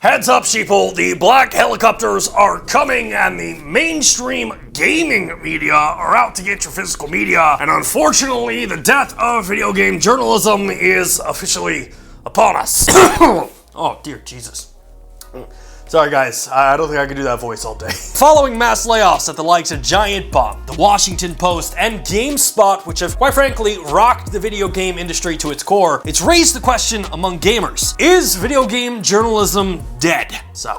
Heads up, sheeple, the black helicopters are coming and the mainstream gaming media are out to get your physical media, and unfortunately, the death of video game journalism is officially upon us. Oh, dear Jesus. Sorry guys, I don't think I can do that voice all day. Following mass layoffs at the likes of Giant Bomb, The Washington Post, and GameSpot, which have quite frankly rocked the video game industry to its core, it's raised the question among gamers, is video game journalism dead? So,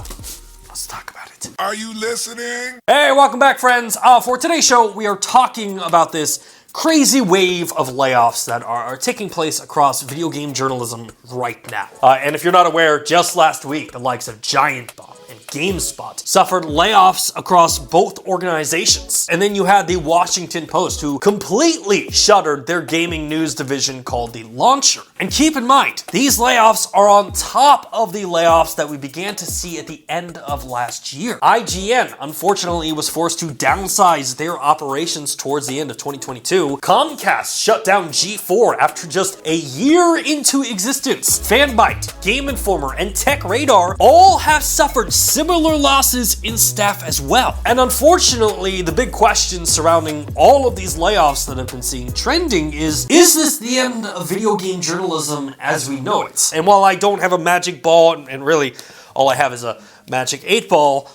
let's talk about it. Are you listening? Hey, welcome back friends. For today's show, we are talking about this crazy wave of layoffs that are taking place across video game journalism right now. And if you're not aware, just last week, the likes of Giant Bomb and GameSpot suffered layoffs across both organizations. And then you had the Washington Post, who completely shuttered their gaming news division called The Launcher. And keep in mind, these layoffs are on top of the layoffs that we began to see at the end of last year. IGN, unfortunately, was forced to downsize their operations towards the end of 2022. Comcast shut down G4 after just a year into existence. Fanbyte, Game Informer, and Tech Radar all have suffered similar losses in staff as well. And unfortunately, the big question surrounding all of these layoffs that I've been seeing trending is this the end of video game journalism as we know it? And while I don't have a magic ball, and really all I have is a magic 8-ball,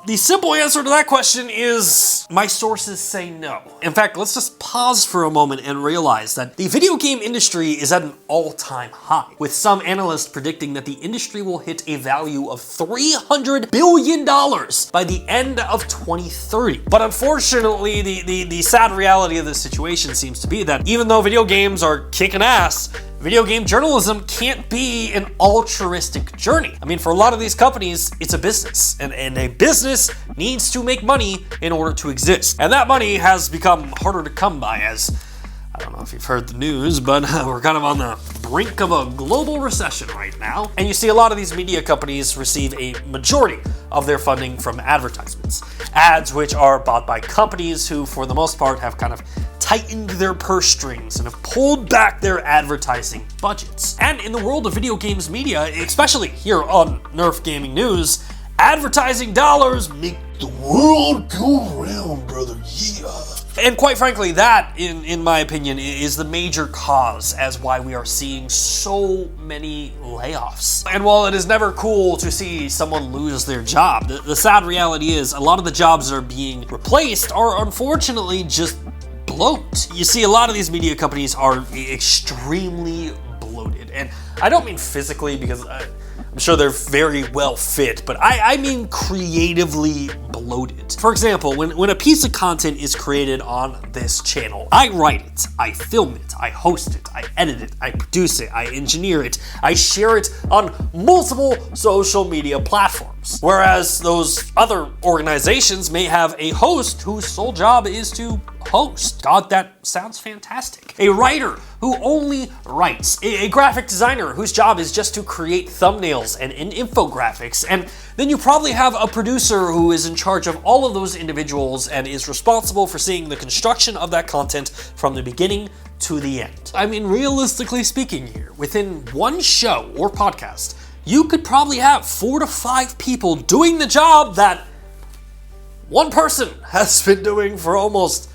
the simple answer to that question is my sources say no. In fact, let's just pause for a moment and realize that the video game industry is at an all-time high, with some analysts predicting that the industry will hit a value of $300 billion by the end of 2030. But unfortunately, the sad reality of this situation seems to be that even though video games are kicking ass, video game journalism can't be an altruistic journey. I mean, for a lot of these companies, it's a business, and a business needs to make money in order to exist. And that money has become harder to come by, as I don't know if you've heard the news, but we're kind of on the brink of a global recession right now. And you see a lot of these media companies receive a majority of their funding from advertisements. Ads which are bought by companies who, for the most part, have kind of tightened their purse strings and have pulled back their advertising budgets. And in the world of video games media, especially here on Nerf Gaming News, advertising dollars make the world go round, brother, yeah. And quite frankly, that, in my opinion, is the major cause as why we are seeing so many layoffs. And while it is never cool to see someone lose their job, the sad reality is a lot of the jobs that are being replaced are unfortunately just bloat. You see, a lot of these media companies are extremely bloated. And I don't mean physically, because I'm sure they're very well fit, but I mean creatively bloated. For example, when a piece of content is created on this channel, I write it, I film it, I host it, I edit it, I produce it, I engineer it, I share it on multiple social media platforms. Whereas those other organizations may have a host whose sole job is to host. God, that sounds fantastic. A writer who only writes. A graphic designer whose job is just to create thumbnails and infographics. And then you probably have a producer who is in charge of all of those individuals and is responsible for seeing the construction of that content from the beginning to the end. I mean, realistically speaking here, within one show or podcast, you could probably have 4 to 5 people doing the job that one person has been doing for almost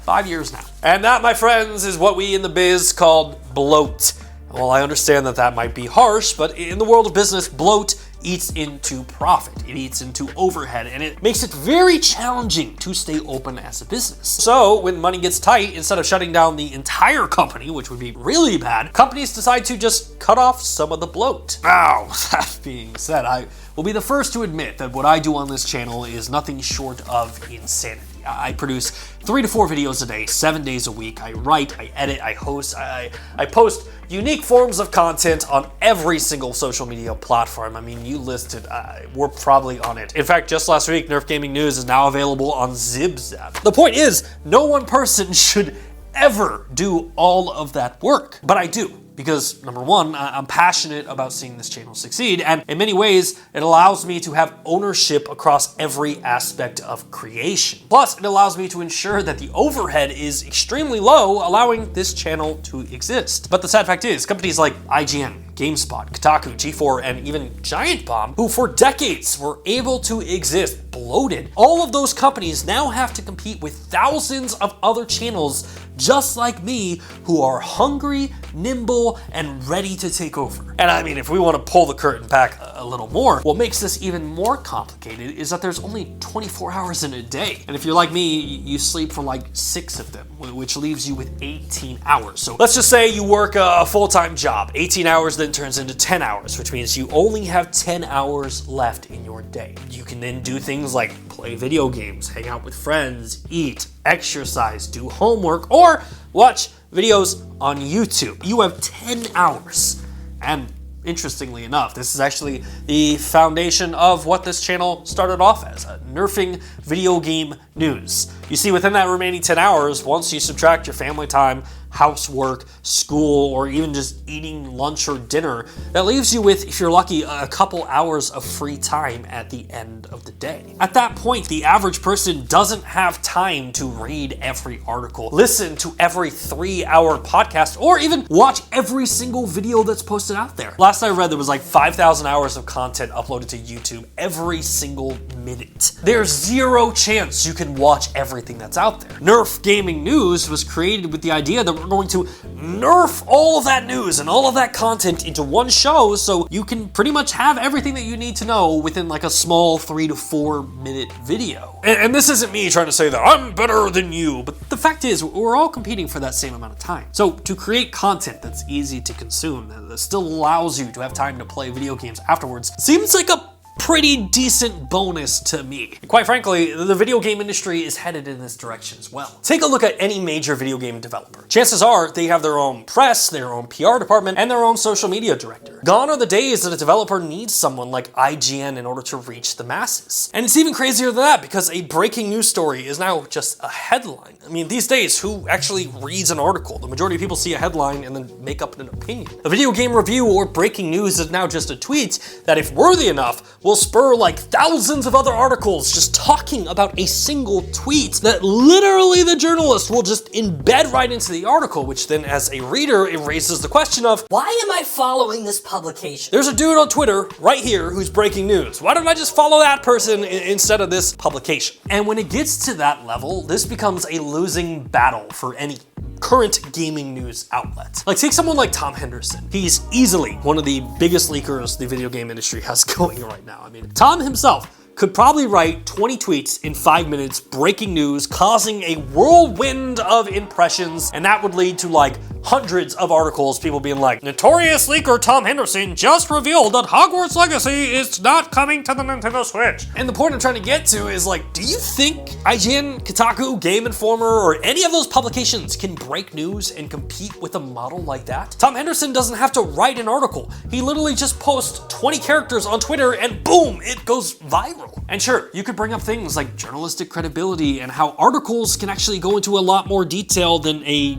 5 years now. And that, my friends, is what we in the biz called bloat. Well, I understand that that might be harsh, but in the world of business, bloat eats into profit. It eats into overhead, and it makes it very challenging to stay open as a business. So when money gets tight, instead of shutting down the entire company, which would be really bad, companies decide to just cut off some of the bloat. Now, that being said, I will be the first to admit that what I do on this channel is nothing short of insanity. I produce 3 to 4 videos a day, 7 days a week. I write, I edit, I host, I post unique forms of content on every single social media platform. I mean, you listed, we're probably on it. In fact, just last week, Nerf Gaming News is now available on ZipZap. The point is, no one person should ever do all of that work, but I do. Because number one, I'm passionate about seeing this channel succeed, and in many ways, it allows me to have ownership across every aspect of creation. Plus, it allows me to ensure that the overhead is extremely low, allowing this channel to exist. But the sad fact is, companies like IGN, GameSpot, Kotaku, G4, and even Giant Bomb, who for decades were able to exist bloated. All of those companies now have to compete with thousands of other channels just like me who are hungry, nimble, and ready to take over. And I mean, if we want to pull the curtain back a little more, what makes this even more complicated is that there's only 24 hours in a day. And if you're like me, you sleep for like 6 of them, which leaves you with 18 hours. So let's just say you work a full-time job. 18 hours then turns into 10 hours, which means you only have 10 hours left in your day. You can then do things like play video games, hang out with friends, eat, exercise, do homework, or watch videos on YouTube. You have 10 hours. And interestingly enough, this is actually the foundation of what this channel started off as, nerfing video game news. You see, within that remaining 10 hours, once you subtract your family time, housework, school, or even just eating lunch or dinner, that leaves you with, if you're lucky, a couple hours of free time at the end of the day. At that point, the average person doesn't have time to read every article, listen to every 3-hour podcast, or even watch every single video that's posted out there. Last I read, there was like 5,000 hours of content uploaded to YouTube every single minute. There's zero chance you can watch everything that's out there. Nerf Gaming News was created with the idea that we're going to nerf all of that news and all of that content into one show so you can pretty much have everything that you need to know within like a small 3 to 4 minute video. And this isn't me trying to say that I'm better than you, but the fact is we're all competing for that same amount of time. So to create content that's easy to consume, that still allows you to have time to play video games afterwards, seems like a pretty decent bonus to me. And quite frankly, the video game industry is headed in this direction as well. Take a look at any major video game developer. Chances are they have their own press, their own PR department, and their own social media director. Gone are the days that a developer needs someone like IGN in order to reach the masses. And it's even crazier than that because a breaking news story is now just a headline. I mean, these days, who actually reads an article? The majority of people see a headline and then make up an opinion. A video game review or breaking news is now just a tweet that, if worthy enough, will spur like thousands of other articles just talking about a single tweet that literally the journalist will just embed right into the article, which then as a reader, it raises the question of, why am I following this publication? There's a dude on Twitter right here who's breaking news. Why don't I just follow that person instead of this publication? And when it gets to that level, this becomes a losing battle for any current gaming news outlet. Like, take someone like Tom Henderson. He's easily one of the biggest leakers the video game industry has going right now. I mean, Tom himself could probably write 20 tweets in 5 minutes, breaking news, causing a whirlwind of impressions, and that would lead to like hundreds of articles, people being like, notorious leaker Tom Henderson just revealed that Hogwarts Legacy is not coming to the Nintendo Switch. And the point I'm trying to get to is like, do you think IGN, Kotaku, Game Informer, or any of those publications can break news and compete with a model like that? Tom Henderson doesn't have to write an article. He literally just posts 20 characters on Twitter and boom, it goes viral. And sure, you could bring up things like journalistic credibility and how articles can actually go into a lot more detail than a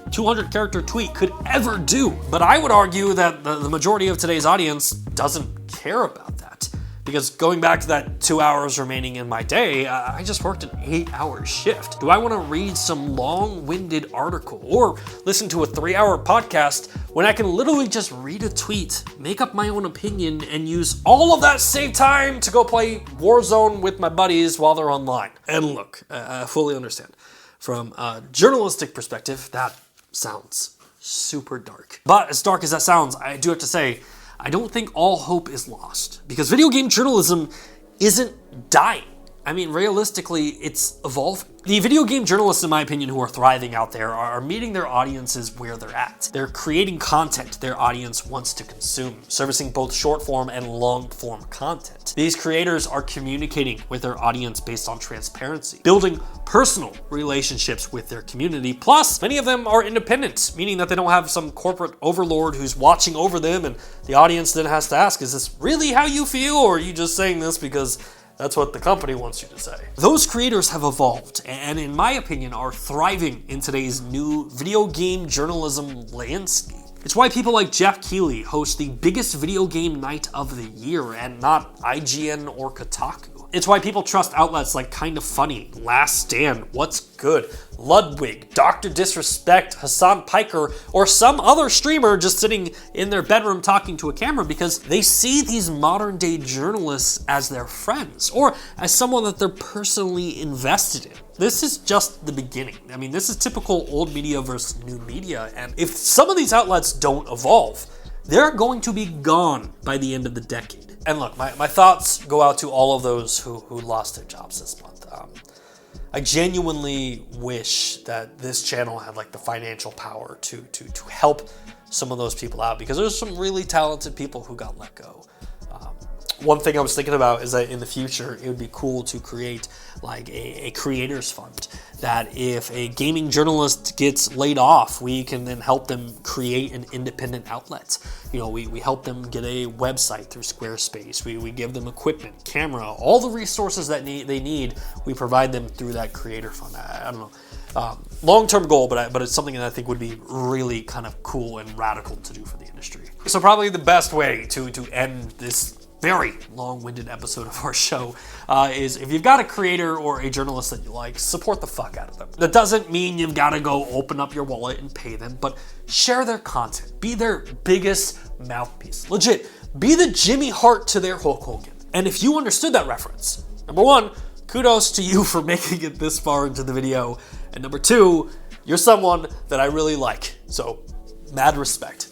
200-character tweet could ever do. But I would argue that the majority of today's audience doesn't care about that. Because going back to that 2 hours remaining in my day, I just worked an 8-hour shift. Do I want to read some long-winded article or listen to a 3-hour podcast when I can literally just read a tweet, make up my own opinion, and use all of that saved time to go play Warzone with my buddies while they're online? And look, I fully understand. From a journalistic perspective, that sounds super dark. But as dark as that sounds, I do have to say, I don't think all hope is lost, because video game journalism isn't dying. I mean, realistically, it's evolving. The video game journalists, in my opinion, who are thriving out there are meeting their audiences where they're at. They're creating content their audience wants to consume, servicing both short form and long form content. These creators are communicating with their audience based on transparency, building personal relationships with their community. Plus, many of them are independent, meaning that they don't have some corporate overlord who's watching over them, and the audience then has to ask, is this really how you feel, or are you just saying this because that's what the company wants you to say? Those creators have evolved and, in my opinion, are thriving in today's new video game journalism landscape. It's why people like Jeff Keighley host the biggest video game night of the year and not IGN or Kotaku. It's why people trust outlets like Kinda Funny, Last Stand, What's Good, Ludwig, Dr. Disrespect, Hassan Piker, or some other streamer just sitting in their bedroom talking to a camera, because they see these modern day journalists as their friends or as someone that they're personally invested in. This is just the beginning. I mean, this is typical old media versus new media, and if some of these outlets don't evolve, they're going to be gone by the end of the decade. And look, my thoughts go out to all of those who lost their jobs this month. I genuinely wish that this channel had like the financial power to help some of those people out, because there's some really talented people who got let go. One thing I was thinking about is that in the future, it would be cool to create like a creators fund, that if a gaming journalist gets laid off, we can then help them create an independent outlet. You know, we help them get a website through Squarespace. We give them equipment, camera, all the resources that they need. We provide them through that creator fund. I don't know. Long-term goal, but it's something that I think would be really kind of cool and radical to do for the industry. So probably the best way to end this very long-winded episode of our show is, if you've got a creator or a journalist that you like, support the fuck out of them. That doesn't mean you've got to go open up your wallet and pay them, but share their content. Be their biggest mouthpiece. Legit, be the Jimmy Hart to their Hulk Hogan. And if you understood that reference, number one, kudos to you for making it this far into the video. And number two, you're someone that I really like. So, mad respect.